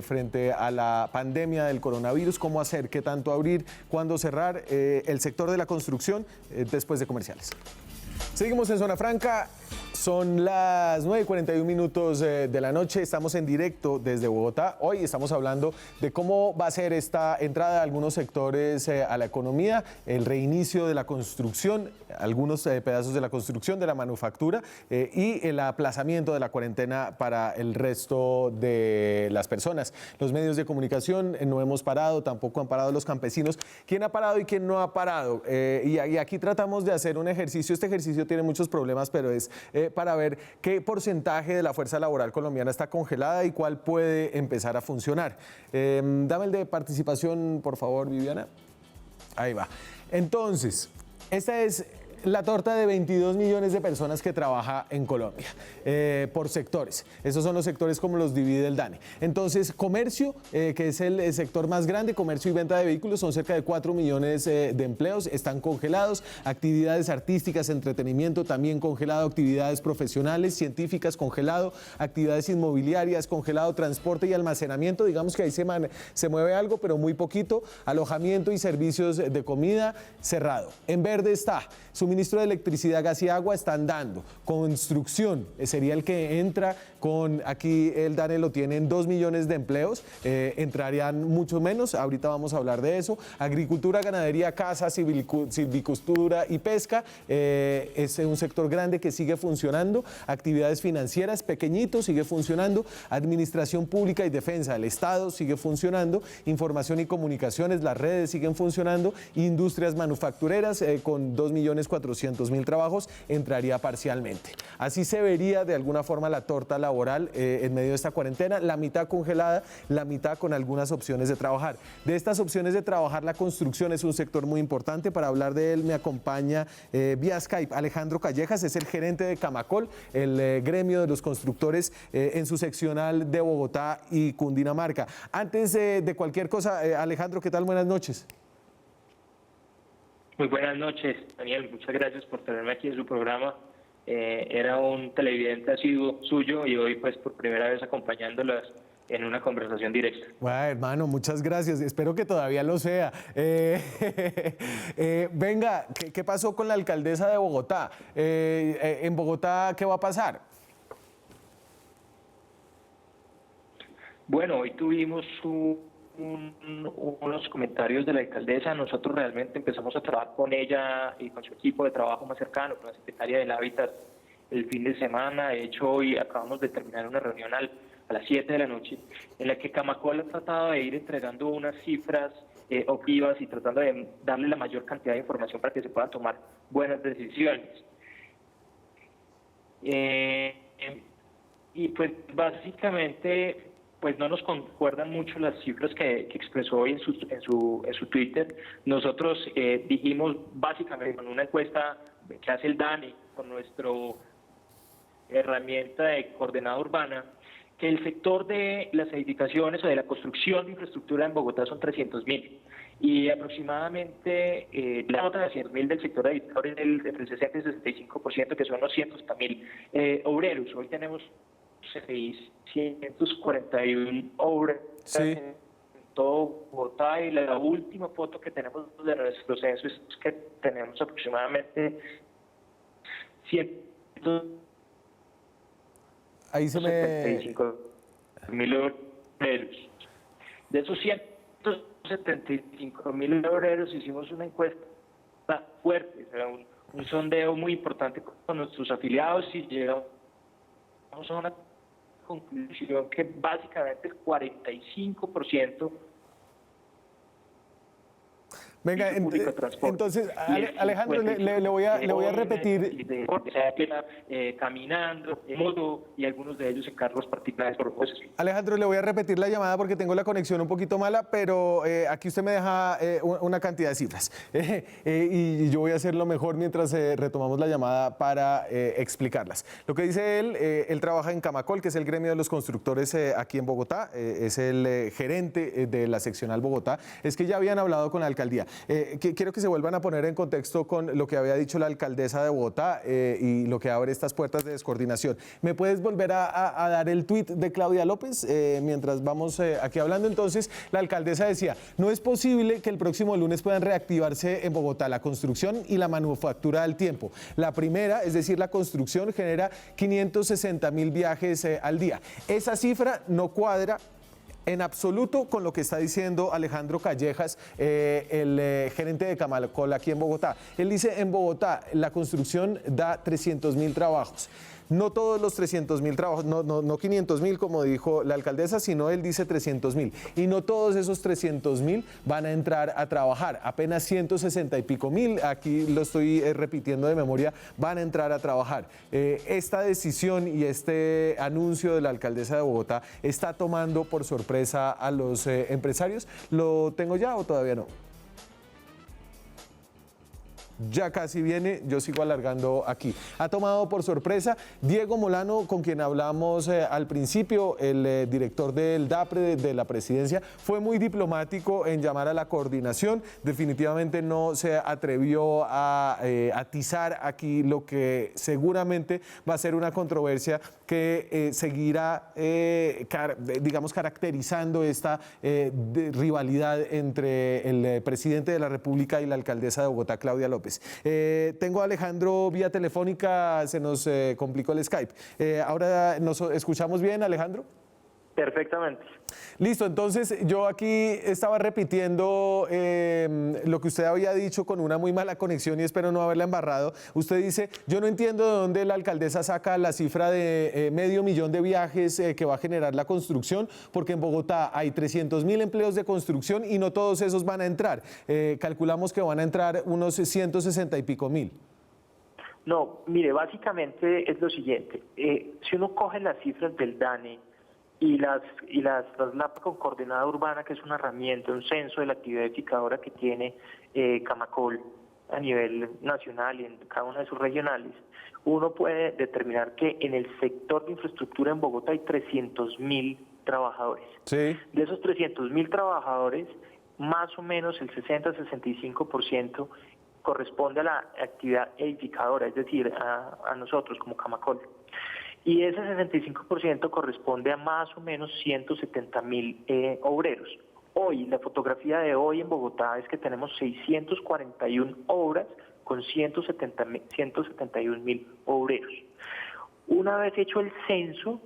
Speaker 1: frente a la pandemia del coronavirus. ¿Cómo hacer? ¿Qué tanto abrir? ¿Cuándo cerrar? El sector de la construcción, después de comerciales. Seguimos en Zona Franca. Son las 9:41 de la noche, estamos en directo desde Bogotá. Hoy estamos hablando de cómo va a ser esta entrada de algunos sectores a la economía, el reinicio de la construcción, algunos pedazos de la construcción, de la manufactura y el aplazamiento de la cuarentena para el resto de las personas. Los medios de comunicación no hemos parado, tampoco han parado los campesinos. ¿Quién ha parado y quién no ha parado? Y aquí tratamos de hacer un ejercicio. Este ejercicio tiene muchos problemas, pero es para ver qué porcentaje de la fuerza laboral colombiana está congelada y cuál puede empezar a funcionar. Dame el de participación, por favor, Viviana. Ahí va. Entonces, esta es la torta de 22 millones de personas que trabaja en Colombia, por sectores. Esos son los sectores como los divide el DANE. Entonces, comercio, que es el sector más grande, comercio y venta de vehículos, son cerca de 4 millones de empleos, están congelados. Actividades artísticas, entretenimiento también congelado, actividades profesionales, científicas congelado, actividades inmobiliarias congelado, transporte y almacenamiento, digamos que ahí se mueve algo, pero muy poquito. Alojamiento y servicios de comida cerrado. En verde está suministro de electricidad, gas y agua, están dando. Construcción sería el que entra con, aquí el DANE lo tiene en 2 millones de empleos, entrarían mucho menos, ahorita vamos a hablar de eso. Agricultura, ganadería, caza, silvicultura y pesca, es un sector grande que sigue funcionando. Actividades financieras, pequeñito, sigue funcionando. Administración pública y defensa del Estado sigue funcionando. Información y comunicaciones, las redes siguen funcionando. Industrias manufactureras, con 2.400.000 trabajos, entraría parcialmente. Así se vería de alguna forma la torta laboral en medio de esta cuarentena, la mitad congelada, la mitad con algunas opciones de trabajar. De estas opciones de trabajar, la construcción es un sector muy importante. Para hablar de él me acompaña vía Skype Alejandro Callejas, es el gerente de Camacol, el gremio de los constructores en su seccional de Bogotá y Cundinamarca. Antes de cualquier cosa, Alejandro, ¿qué tal? Buenas noches.
Speaker 5: Muy buenas noches, Daniel. Muchas gracias por tenerme aquí en su programa. Era un televidente asiduo suyo y hoy pues por primera vez acompañándolas en una conversación directa.
Speaker 1: Bueno, hermano, muchas gracias. Espero que todavía lo sea. Venga, ¿qué pasó con la alcaldesa de Bogotá? En Bogotá, ¿qué va a pasar?
Speaker 5: Bueno, hoy tuvimos unos comentarios de la alcaldesa. Nosotros realmente empezamos a trabajar con ella y con su equipo de trabajo más cercano, con la secretaria del Hábitat, el fin de semana. De hecho, hoy acabamos de terminar una reunión a las 7 de la noche, en la que Camacol ha tratado de ir entregando unas cifras objetivas y tratando de darle la mayor cantidad de información para que se puedan tomar buenas decisiones. Y pues básicamente pues no nos concuerdan mucho las cifras que expresó hoy en su Twitter. Nosotros dijimos básicamente con una encuesta que hace el DANE, con nuestra herramienta de coordenada urbana, que el sector de las edificaciones o de la construcción de infraestructura en Bogotá son 300.000 y aproximadamente la nota de 100.000 del sector de edificadores es entre el 60 y 65%, que son unos 100.000 obreros. Hoy tenemos 641 obras en todo Bogotá y la última foto que tenemos de nuestro censo es que tenemos aproximadamente 175.000 obreros. De esos 175.000 obreros hicimos una encuesta fuerte, o sea, un sondeo muy importante con nuestros afiliados y llegamos a una conclusión que básicamente el 45%.
Speaker 1: Venga, entonces, Alejandro, le voy a repetir.
Speaker 5: Caminando, en moto y algunos de ellos en carros particulares.
Speaker 1: Alejandro, le voy a repetir la llamada porque tengo la conexión un poquito mala, pero aquí usted me deja una cantidad de cifras. Y yo voy a hacer lo mejor mientras retomamos la llamada para explicarlas. Lo que dice él trabaja en Camacol, que es el gremio de los constructores aquí en Bogotá, es el gerente de la seccional Bogotá. Es que ya habían hablado con la alcaldía. Quiero que se vuelvan a poner en contexto con lo que había dicho la alcaldesa de Bogotá y lo que abre estas puertas de descoordinación. ¿Me puedes volver a dar el tuit de Claudia López mientras vamos aquí hablando? Entonces, la alcaldesa decía, no es posible que el próximo lunes puedan reactivarse en Bogotá la construcción y la manufactura al tiempo. La primera, es decir, la construcción genera 560.000 viajes al día. Esa cifra no cuadra en absoluto con lo que está diciendo Alejandro Callejas, el gerente de Camacol aquí en Bogotá. Él dice, en Bogotá la construcción da 300.000 trabajos. No todos los 300.000 trabajos, no 500.000 como dijo la alcaldesa, sino él dice 300.000. Y no todos esos 300.000 van a entrar a trabajar. Apenas 160 y pico mil, aquí lo estoy repitiendo de memoria, van a entrar a trabajar. Esta decisión y este anuncio de la alcaldesa de Bogotá está tomando por sorpresa a los empresarios. ¿Lo tengo ya o todavía no? ya casi viene, yo sigo alargando aquí. Ha tomado por sorpresa Diego Molano, con quien hablamos al principio, el director del DAPRE, de la presidencia, fue muy diplomático en llamar a la coordinación, definitivamente no se atrevió a atizar aquí lo que seguramente va a ser una controversia que seguirá, digamos, caracterizando esta rivalidad entre el presidente de la República y la alcaldesa de Bogotá, Claudia López. Tengo a Alejandro vía telefónica, se nos complicó el Skype. Ahora nos escuchamos bien, Alejandro.
Speaker 5: Perfectamente.
Speaker 1: Listo, entonces yo aquí estaba repitiendo lo que usted había dicho con una muy mala conexión y espero no haberla embarrado. Usted dice, yo no entiendo de dónde la alcaldesa saca la cifra de 500.000 de viajes que va a generar la construcción, porque en Bogotá hay 300.000 empleos de construcción y no todos esos van a entrar. Calculamos que van a entrar unos 160 y pico mil.
Speaker 5: No, mire, básicamente es lo siguiente. Si uno coge las cifras del DANE y las traslapa con coordenada urbana, que es una herramienta, un censo de la actividad edificadora que tiene Camacol a nivel nacional y en cada una de sus regionales, uno puede determinar que en el sector de infraestructura en Bogotá hay 300.000 trabajadores.
Speaker 1: Sí.
Speaker 5: De esos 300.000 trabajadores, más o menos el 60-65% corresponde a la actividad edificadora, es decir, a nosotros como Camacol. Y ese 65% corresponde a más o menos 170.000 obreros. Hoy, la fotografía de hoy en Bogotá es que tenemos 641 obras con 171.000 obreros. Una vez hecho el censo,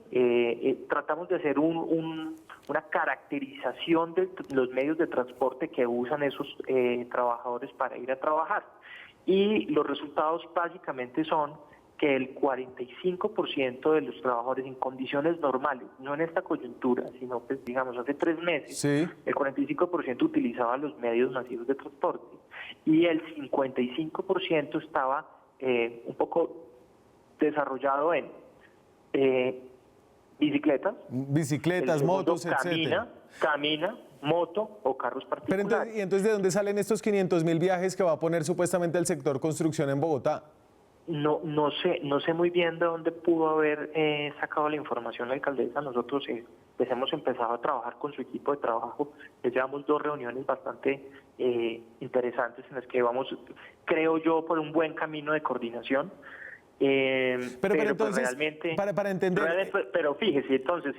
Speaker 5: tratamos de hacer una caracterización de los medios de transporte que usan esos trabajadores para ir a trabajar. Y los resultados básicamente son que el 45% de los trabajadores en condiciones normales, no en esta coyuntura, sino pues digamos hace 3 meses,
Speaker 1: Sí.
Speaker 5: el 45% utilizaba los medios masivos de transporte y el 55% estaba un poco desarrollado en bicicletas,
Speaker 1: Bicicletas, motos, etcétera.
Speaker 5: Camina, moto o carros
Speaker 1: Pero
Speaker 5: particulares.
Speaker 1: entonces, ¿de dónde salen estos 500.000 viajes que va a poner supuestamente el sector construcción en Bogotá?
Speaker 5: No sé muy bien de dónde pudo haber sacado la información la alcaldesa. Nosotros pues hemos empezado a trabajar con su equipo de trabajo. Ya llevamos 2 reuniones bastante interesantes en las que vamos, creo yo, por un buen camino de coordinación.
Speaker 1: Pero entonces,
Speaker 5: pues realmente,
Speaker 1: para entender...
Speaker 5: pero fíjese, entonces,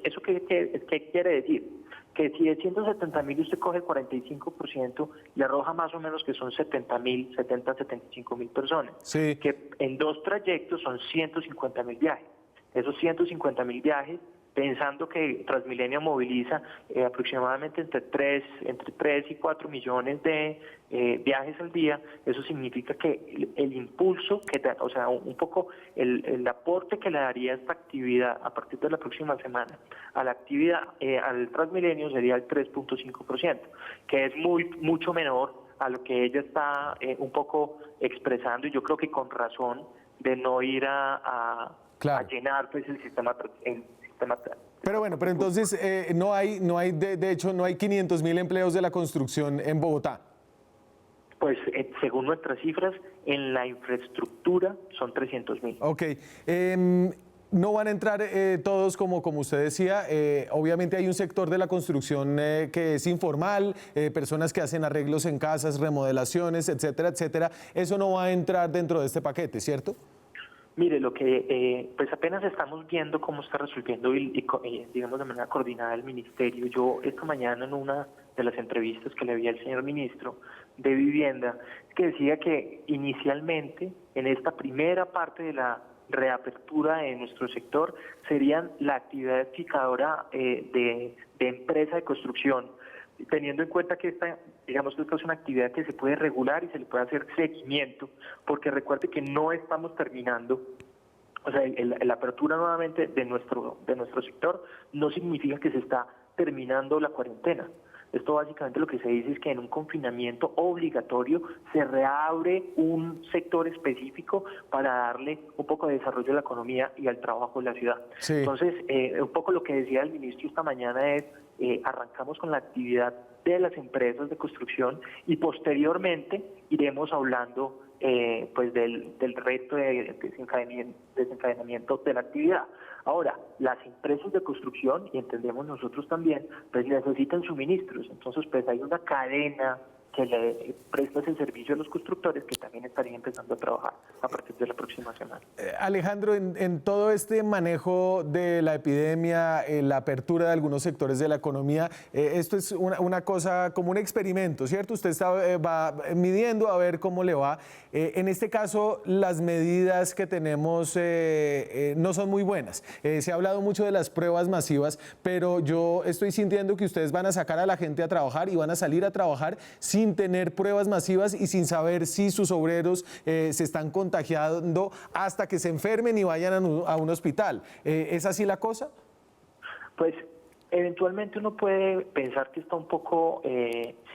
Speaker 5: ¿eso qué quiere decir? Que si de 170.000 usted coge el 45%, le arroja más o menos que son 75.000 personas,
Speaker 1: Sí.
Speaker 5: que en 2 trayectos son 150.000 viajes. Esos 150.000 viajes, pensando que Transmilenio moviliza aproximadamente entre 3 y 4 millones de viajes al día, eso significa que el impulso, o sea, un poco el aporte que le daría esta actividad a partir de la próxima semana a la actividad, al Transmilenio sería el 3.5%, que es mucho menor a lo que ella está un poco expresando, y yo creo que con razón, de no ir a llenar pues el sistema.
Speaker 1: Pero bueno, pero entonces de hecho no hay 500.000 empleos de la construcción en Bogotá.
Speaker 5: Pues según nuestras cifras, en la infraestructura son 300.000.
Speaker 1: Ok. No van a entrar todos como usted decía. Obviamente hay un sector de la construcción que es informal, personas que hacen arreglos en casas, remodelaciones, etcétera, etcétera. Eso no va a entrar dentro de este paquete, ¿cierto?
Speaker 5: Mire, lo que pues apenas estamos viendo cómo está resolviendo digamos de manera coordinada el ministerio. Yo esta mañana en una de las entrevistas que le vi al señor ministro de Vivienda, que decía que inicialmente en esta primera parte de la reapertura de nuestro sector serían la actividad edificadora de empresa de construcción, teniendo en cuenta que esta es una actividad que se puede regular y se le puede hacer seguimiento, porque recuerde que no estamos terminando, o sea, la apertura nuevamente de nuestro sector no significa que se está terminando la cuarentena. Esto básicamente lo que se dice es que en un confinamiento obligatorio se reabre un sector específico para darle un poco de desarrollo a la economía y al trabajo en la ciudad.
Speaker 1: Sí.
Speaker 5: Entonces, un poco lo que decía el ministro esta mañana es arrancamos con la actividad de las empresas de construcción y posteriormente iremos hablando pues del reto de desencadenamiento de la actividad. Ahora, las empresas de construcción, y entendemos nosotros también, pues necesitan suministros, entonces pues hay una cadena que le presta ese servicio a los constructores que también estarían empezando a trabajar a partir de la próxima semana.
Speaker 1: Alejandro, en todo este manejo de la epidemia, la apertura de algunos sectores de la economía, esto es una cosa como un experimento, ¿cierto? Usted va midiendo a ver cómo le va. En este caso, las medidas que tenemos no son muy buenas. Se ha hablado mucho de las pruebas masivas, pero yo estoy sintiendo que ustedes van a sacar a la gente a trabajar y van a salir a trabajar sin tener pruebas masivas y sin saber si sus obreros se están contagiando hasta que se enfermen y vayan a un hospital. ¿Es así la cosa?
Speaker 5: Pues eventualmente uno puede pensar que está un poco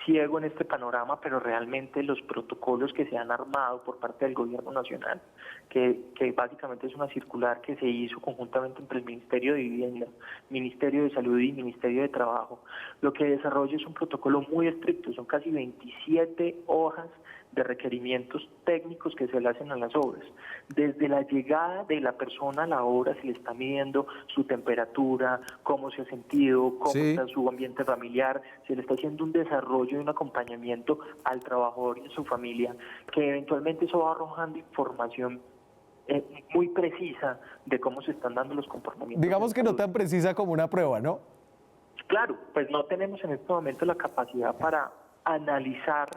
Speaker 5: ciego en este panorama, pero realmente los protocolos que se han armado por parte del Gobierno Nacional, que básicamente es una circular que se hizo conjuntamente entre el Ministerio de Vivienda, Ministerio de Salud y Ministerio de Trabajo, lo que desarrolla es un protocolo muy estricto, son casi 27 hojas de requerimientos técnicos que se le hacen a las obras. Desde la llegada de la persona a la obra se le está midiendo su temperatura, cómo se ha sentido, cómo está su ambiente familiar, se le está haciendo un desarrollo y un acompañamiento al trabajador y a su familia, que eventualmente eso va arrojando información muy precisa de cómo se están dando los comportamientos.
Speaker 1: Digamos que no tan precisa como una prueba, ¿no?
Speaker 5: Claro, pues no tenemos en este momento la capacidad para analizar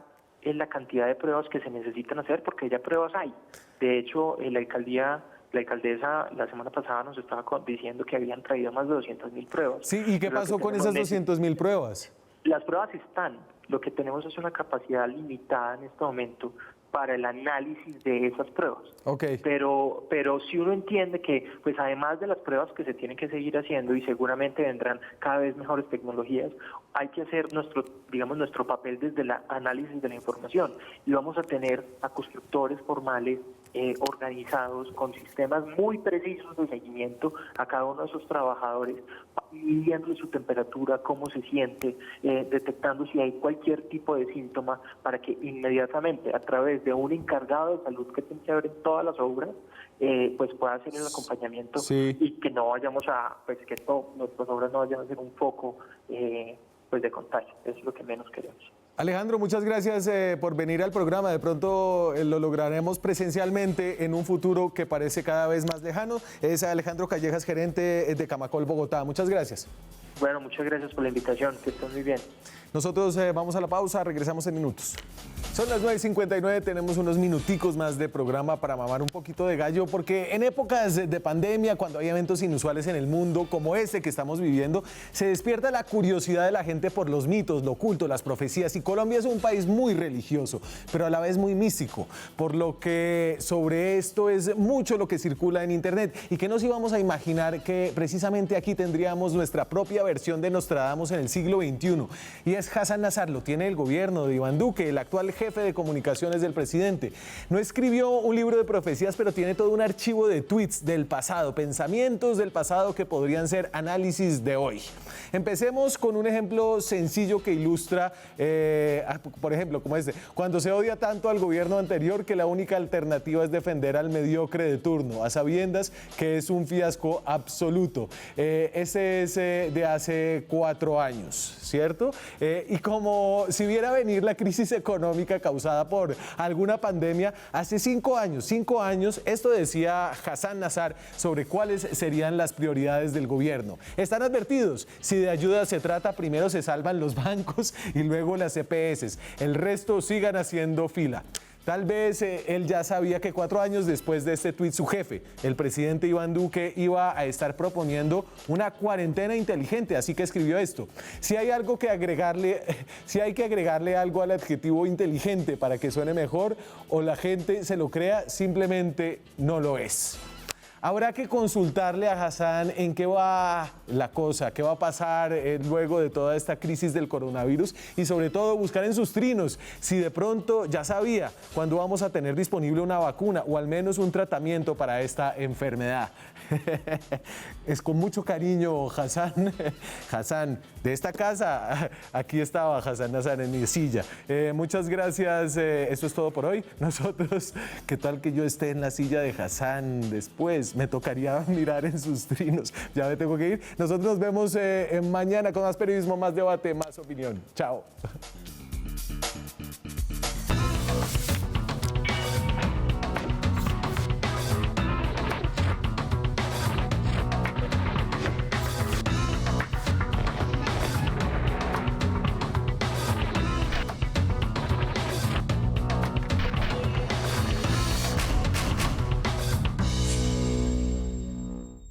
Speaker 5: la cantidad de pruebas que se necesitan hacer, porque ya pruebas hay. De hecho, la alcaldesa la semana pasada nos estaba diciendo que habían traído más de 200.000 pruebas.
Speaker 1: Sí, ¿y qué pasó con esas 200.000 pruebas?
Speaker 5: Las pruebas están. Lo que tenemos es una capacidad limitada en este momento para el análisis de esas pruebas.
Speaker 1: Okay.
Speaker 5: Pero si uno entiende que, pues además de las pruebas que se tienen que seguir haciendo y seguramente vendrán cada vez mejores tecnologías, hay que hacer nuestro papel desde el análisis de la información y vamos a tener a constructores formales organizados con sistemas muy precisos de seguimiento a cada uno de esos trabajadores, midiendo su temperatura, cómo se siente, detectando si hay cualquier tipo de síntoma para que inmediatamente a través de un encargado de salud que tiene que haber en todas las obras, pues pueda hacer el acompañamiento y que no vayamos a, pues que nuestras obras no vayan a ser un foco pues de contagio. Eso es lo que menos queremos.
Speaker 1: Alejandro, muchas gracias por venir al programa. De pronto lo lograremos presencialmente en un futuro que parece cada vez más lejano. Es Alejandro Callejas, gerente de Camacol Bogotá. Muchas gracias.
Speaker 5: Bueno, muchas gracias por la invitación. Que estén muy bien.
Speaker 1: Nosotros vamos a la pausa, regresamos en minutos. Son las 9:59, tenemos unos minuticos más de programa para mamar un poquito de gallo, porque en épocas de pandemia, cuando hay eventos inusuales en el mundo, como este que estamos viviendo, se despierta la curiosidad de la gente por los mitos, lo oculto, las profecías. Y Colombia es un país muy religioso, pero a la vez muy místico, por lo que sobre esto es mucho lo que circula en internet. Y que nos íbamos a imaginar que precisamente aquí tendríamos nuestra propia versión de Nostradamus en el siglo XXI. Y es Hassan Nazar, lo tiene el gobierno de Iván Duque, el actual jefe de comunicaciones del presidente. No escribió un libro de profecías, pero tiene todo un archivo de tweets del pasado, pensamientos del pasado que podrían ser análisis de hoy. Empecemos con un ejemplo sencillo que ilustra, por ejemplo, como este: cuando se odia tanto al gobierno anterior que la única alternativa es defender al mediocre de turno, a sabiendas que es un fiasco absoluto. Ese es de hace 4 años, ¿cierto? Y como si viera venir la crisis económica causada por alguna pandemia, hace 5 años, esto decía Hassan Nazar sobre cuáles serían las prioridades del gobierno. Están advertidos, si de ayuda se trata, primero se salvan los bancos y luego las EPS. El resto sigan haciendo fila. Tal vez él ya sabía que 4 años después de este tuit, su jefe, el presidente Iván Duque, iba a estar proponiendo una cuarentena inteligente, así que escribió esto: si hay que agregarle algo al adjetivo inteligente para que suene mejor o la gente se lo crea, simplemente no lo es. Habrá que consultarle a Hassan en qué va la cosa, qué va a pasar luego de toda esta crisis del coronavirus, y sobre todo buscar en sus trinos si de pronto ya sabía cuándo vamos a tener disponible una vacuna o al menos un tratamiento para esta enfermedad. Es con mucho cariño, Hassan. Hassan, de esta casa, aquí estaba Hassan Nazar en mi silla. Muchas gracias, eso es todo por hoy. Nosotros, ¿qué tal que yo esté en la silla de Hassan después? Me tocaría mirar en sus trinos. Ya me tengo que ir. Nosotros nos vemos mañana con más periodismo, más debate, más opinión. Chao.